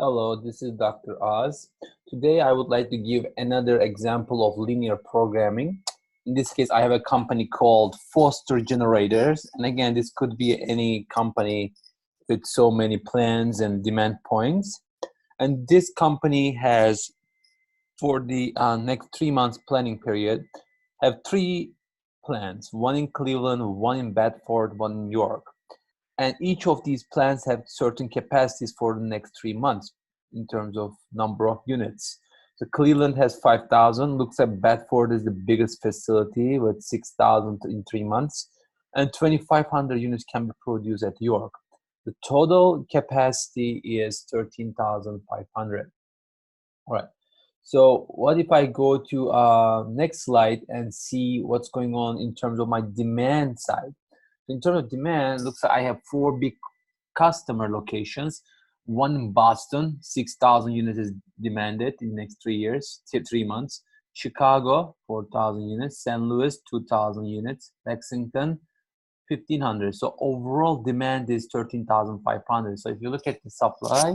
Hello, this is Dr. Oz. Today I would like to give another example of linear programming. In this case, I have a company called Foster Generators. And again, this could be any company with so many plans and demand points. And this company has, for the next 3 months planning period, have three plans, one in Cleveland, one in Bedford, one in York. And each of these plants have certain capacities for the next 3 months in terms of number of units. So Cleveland has 5,000. Looks like Bedford is the biggest facility with 6,000 in 3 months, and 2,500 units can be produced at York. The total capacity is 13,500. All right. So what if I go to next slide and see what's going on in terms of my demand side? In terms of demand, looks like I have 4 big customer locations. One in Boston, 6,000 units is demanded in the next 3 years, 3 months. Chicago, 4,000 units. St. Louis, 2,000 units. Lexington, 1,500. So overall demand is 13,500. So if you look at the supply,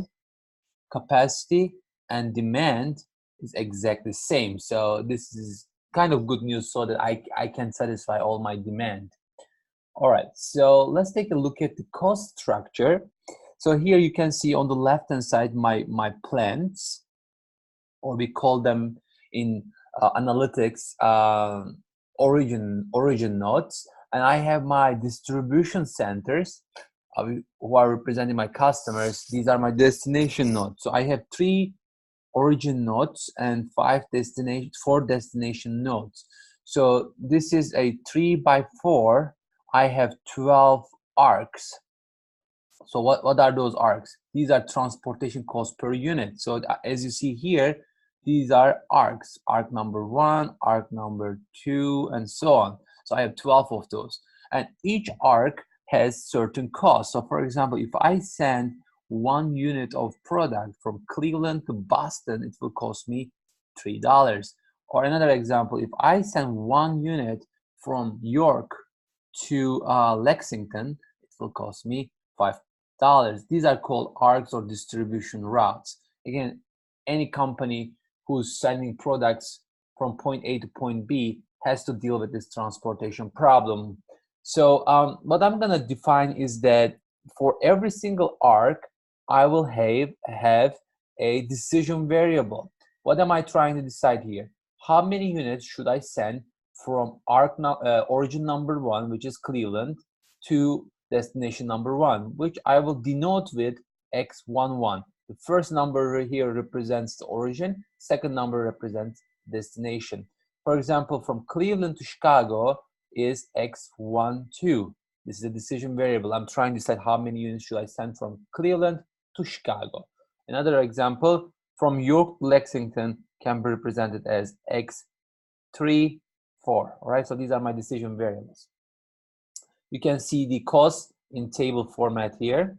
capacity, and demand is exactly the same. So this is kind of good news so that I can satisfy all my demand. All right, so let's take a look at the cost structure. So here you can see on the left-hand side my plants, or we call them in analytics origin nodes, and I have my distribution centers who are representing my customers. These are my destination nodes. So I have 3 origin nodes and 4 destination nodes. So this is a 3 by 4. I have 12 arcs. So what are those arcs? These are transportation costs per unit. So as you see here, these are arcs. Arc number 1, arc number 2, and so on. So I have 12 of those. And each arc has certain costs. So for example, if I send 1 unit of product from Cleveland to Boston, it will cost me $3. Or another example, if I send 1 unit from York to Lexington, it will cost me $5. These are called arcs or distribution routes. Again, any company who's sending products from point A to point B has to deal with this transportation problem. So what I'm gonna define is that for every single arc, I will have a decision variable. What am I trying to decide here? How many units should I send from origin number 1, which is Cleveland, to destination number 1, which I will denote with X11. The first number here represents the origin, second number represents destination. For example, from Cleveland to Chicago is X12. This is a decision variable. I'm trying to decide how many units should I send from Cleveland to Chicago. Another example, from York to Lexington can be represented as X3, 4. All right, so these are my decision variables. You can see the cost in table format here.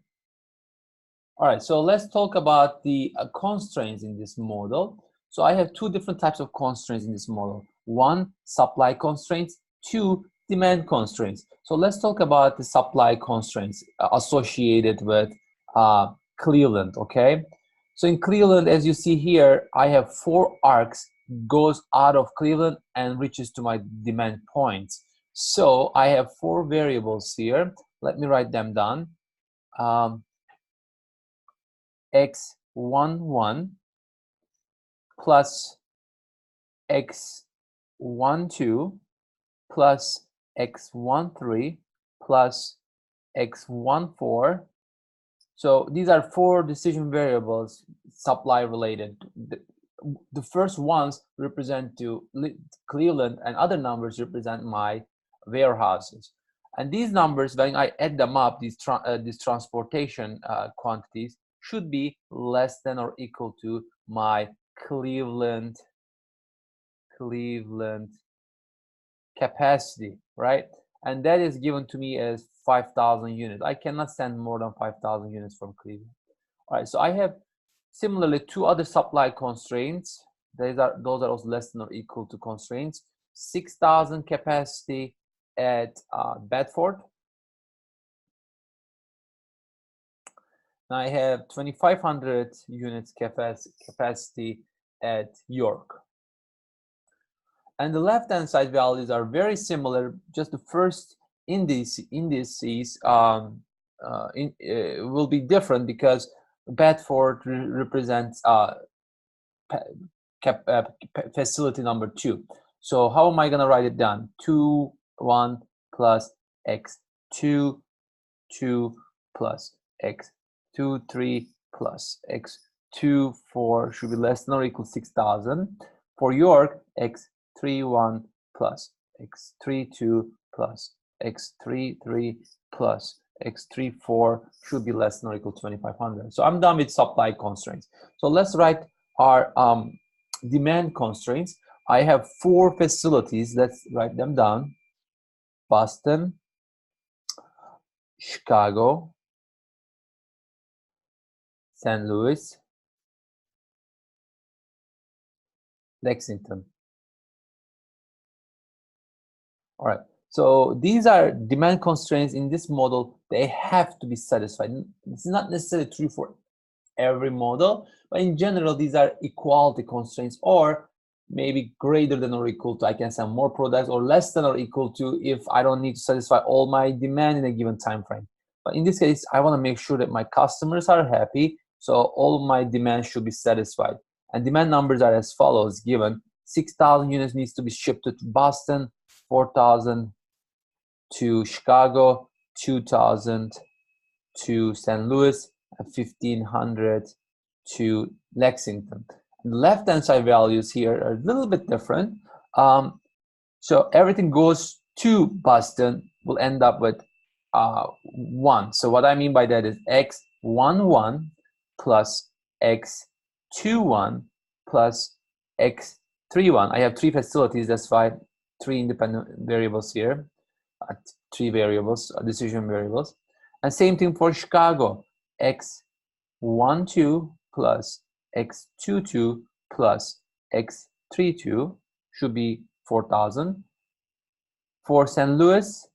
All right, so let's talk about the constraints in this model. So I have 2 different types of constraints in this model. 1, supply constraints. 2, demand constraints. So let's talk about the supply constraints associated with Cleveland, okay? So in Cleveland, as you see here, I have 4 arcs goes out of Cleveland and reaches to my demand points. So I have 4 variables here. Let me write them down. X11 plus X12 plus X13 plus X14. So these are 4 decision variables, supply related. The first ones represent to Cleveland, and other numbers represent my warehouses. And these numbers, when I add them up, these transportation quantities should be less than or equal to my Cleveland capacity, right? And that is given to me as 5,000 units. I cannot send more than 5,000 units from Cleveland. All right, so I have similarly 2 other supply constraints. Those are also less than or equal to constraints. 6,000 capacity at Bedford. and I have 2,500 units capacity at York. And the left-hand side values are very similar. Just the first indices will be different because Bedford represents facility number 2. So how am I going to write it down? 2, 1 plus x 2, 2 plus x 2, 3 plus x 2, 4 should be less than or equal to 6,000. For York, x 3, 1 plus x 3, 2 plus x 3, 3 plus x 3, 4 should be less than or equal to 2,500. So I'm done with supply constraints. So let's write our demand constraints. I have 4 facilities. Let's write them down. Boston, Chicago, St. Louis, Lexington. All right. So these are demand constraints in this model. They have to be satisfied. It's not necessarily true for every model, but in general, these are equality constraints, or maybe greater than or equal to, I can sell more products, or less than or equal to if I don't need to satisfy all my demand in a given time frame. But in this case, I want to make sure that my customers are happy, so all of my demand should be satisfied. And demand numbers are as follows given. 6,000 units needs to be shipped to Boston, 4,000 to Chicago, 2,000 to St. Louis, and 1,500 to Lexington. The left-hand side values here are a little bit different. So everything goes to Boston will end up with 1. So what I mean by that is x11 plus x21 plus x31. I have 3 facilities, that's why 3 independent variables here, 3 variables, decision variables. And same thing for Chicago, x12 plus x22 plus x32 should be 4,000. For St. Louis,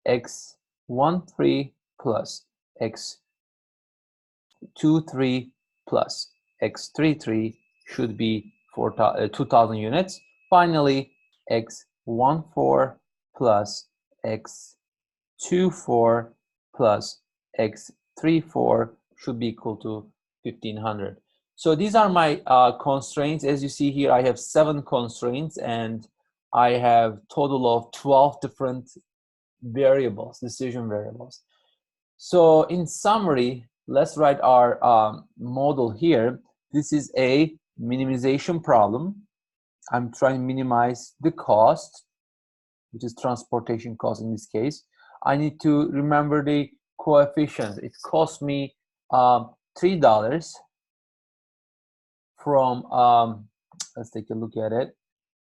x13 plus x23 plus x33 should be 2,000 units. Finally, x14 plus x24 plus x34 should be equal to 1,500. So these are my constraints. As you see here, I have 7 constraints, and I have total of 12 different variables, decision variables. So in summary, let's write our model here. This is a minimization problem. I'm trying to minimize the cost, which is transportation cost in this case. I need to remember the coefficients. It cost me $3 from, let's take a look at it,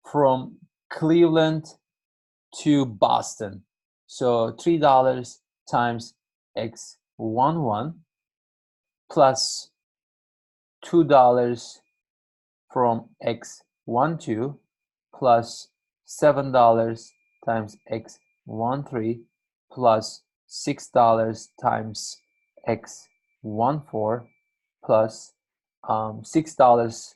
from Cleveland to Boston. So $3 times x11 plus $2 from x12 plus $7 times x13 plus $6 times x14 plus $6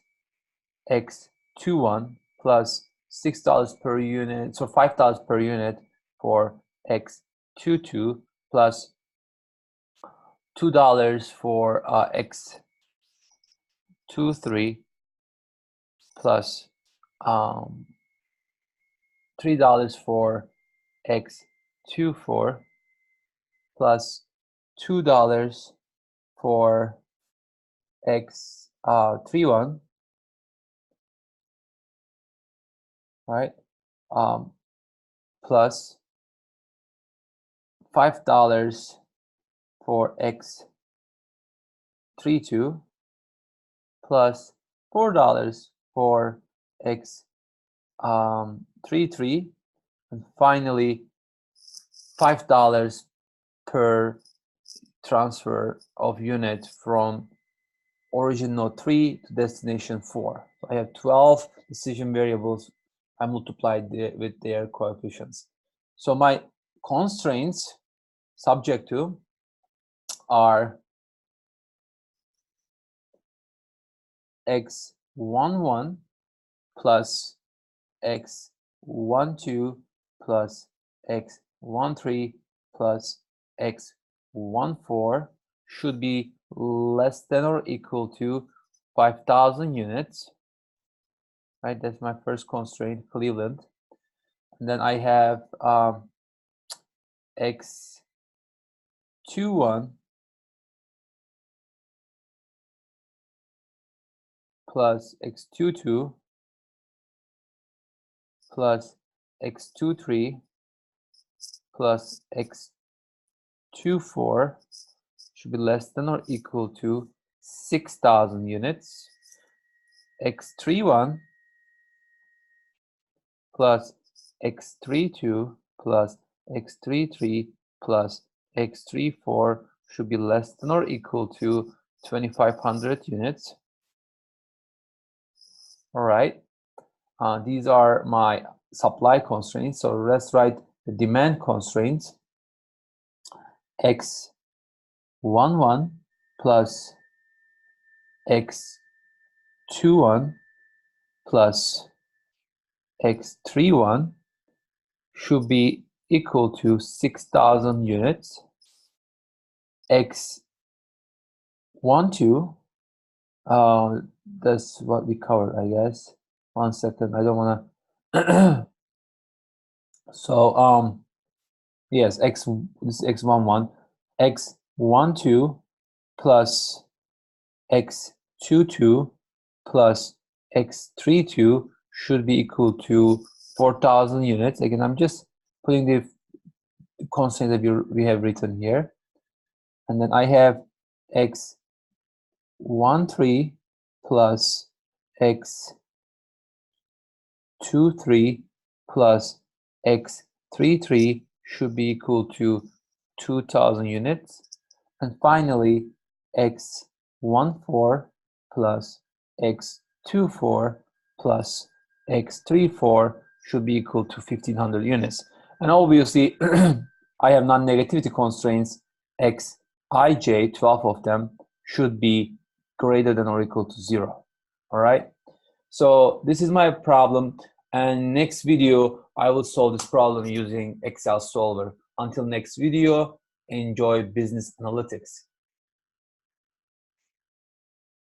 x21 plus $6 per unit, so $5 per unit for x22 plus $2 for x23 plus $3 for x24 plus $2 for x31, right? Plus $5 for x32 plus $4 for x33, and finally $5 per transfer of unit from origin node 3 to destination 4. So I have 12 decision variables. I multiplied with their coefficients. So my constraints subject to are x11 plus x12 plus x13 plus x14 should be less than or equal to 5,000 units, right? That's my first constraint, Cleveland. And then I have x21 plus x22 plus x23 plus x24 should be less than or equal to 6,000 units. x31 plus x32 plus x33 plus x34 should be less than or equal to 2,500 units. All right, these are my supply constraints. So let's write the demand constraints. x11 plus x21 plus x31 should be equal to 6,000 units. x12, that's what we covered, I guess. 1 second, I don't want to. So yes, this is x11, x12 plus x22 plus x32 should be equal to 4,000 units. Again, I'm just putting the constraint that we have written here. And then I have x13 plus x23 plus x33 should be equal to 2,000 units. And finally, x14 plus x24 plus x34 should be equal to 1,500 units. And obviously, I have non-negativity constraints. xij, 12 of them, should be greater than or equal to 0. All right? So this is my problem. And next video, I will solve this problem using Excel Solver. Until next video, enjoy business analytics.